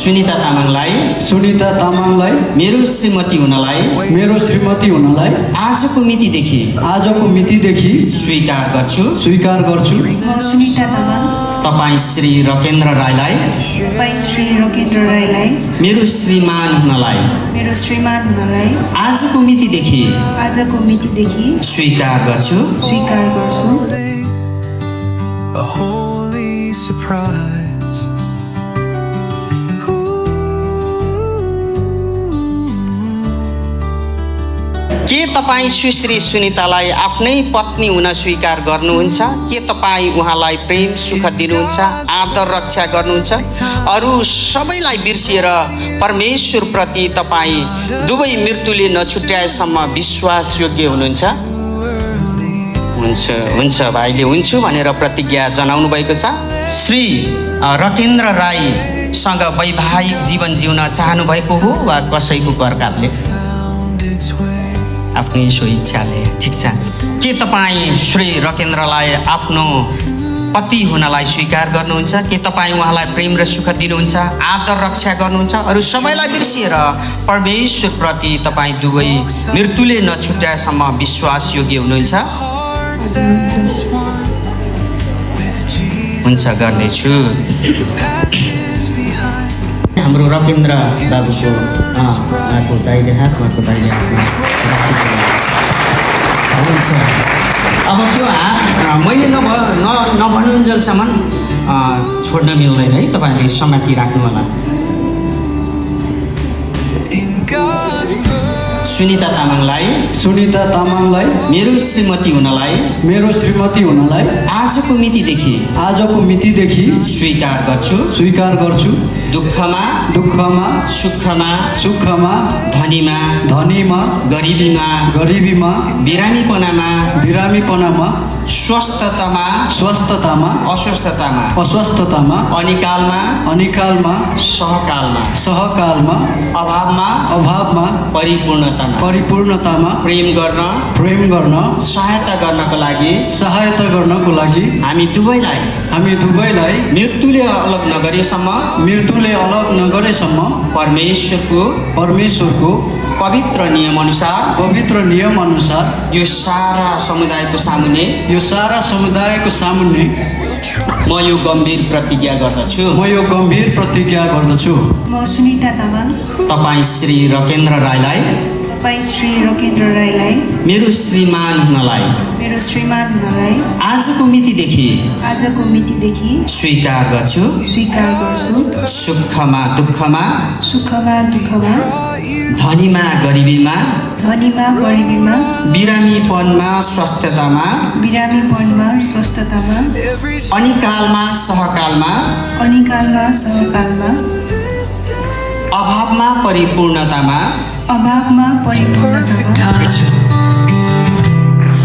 सुनिता तामाङलाई मेरो श्रीमती हुनलाई आजको मितिदेखि स्वीकार गर्छु। म सुनिता तामाङ तपाईँ श्री रकेन्द्र राईलाई मेरो श्रीमान हुनलाई आजको मितिदेखि स्वीकार गर्छु। A holy surprise. के तपाईँ सुश्री सुनितालाई आफ्नै पत्नी हुन स्वीकार गर्नुहुन्छ? के तपाईँ उहाँलाई प्रेम सुख दिनुहुन्छ, आदर रक्षा गर्नुहुन्छ? अरू सबैलाई बिर्सिएर परमेश्वर प्रति तपाईँ दुवै मृत्युले नछुट्याएसम्म विश्वासयोग्य हुनुहुन्छ? हुन्छ भाइले हुन्छु भनेर प्रतिज्ञा जनाउनु भएको छ। श्री रकेन्द्र राईसँग वैवाहिक जीवन जिउन चाहनु भएको हो वा कसैको करकापले? आफ्नै स्वेच्छाले। ठिक छ। के तपाईँ श्री रकेन्द्रलाई आफ्नो पति हुनलाई स्वीकार गर्नुहुन्छ? के तपाईँ उहाँलाई प्रेम र सुख दिनुहुन्छ, आदर रक्षा गर्नुहुन्छ? अरू सबैलाई बिर्सिएर परमेश्वर प्रति तपाईँ दुवै मृत्युले नछुट्याएसम्म विश्वासयोग्य हुनुहुन्छ? हुन्छ, गर्नेछु। हाम्रो रकेन्द्र बाबुको उहाँको दाहिने हातमा हुन्छ। अब त्यो हात मैले नभनुन्जेलसम्म छोड्न मिल्दैन है, तपाईँले समाति राख्नु होला। सुनिता तामाङलाई मेरो श्रीमती हुनलाई आजको मितिदेखि स्वीकार गर्छु। दुःखमा सुखमा धनीमा गरिबीमा बिरामीपनामा स्वस्थतामा अस्वस्थतामा अनिकालमा सहकालमा अभावमा परिपूर्णतामा प्रेम गर्न सहायता गर्नको लागि हामी दुवैलाई मृत्युले अलग नगरेसम्म परमेश्वरको पवित्र नियम अनुसार यो सारा समुदायको सामुन्ने म यो गम्भीर प्रतिज्ञा गर्दछु। म सुनिता तामाङ तपाईँ श्री रकेन्द्र राईलाई मेरो श्रीमान हुनलाई आजको मितिदेखि स्वीकार गर्छु। सुखमा दुःखमा धनीमा गरिबीमा बिरामीपनमा स्वस्थतामा अनिकालमा सहकालमा अभावमा परिपूर्णतामा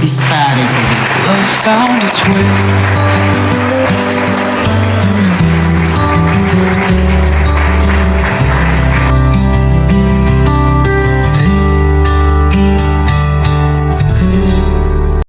बिस्तारै Love found its way.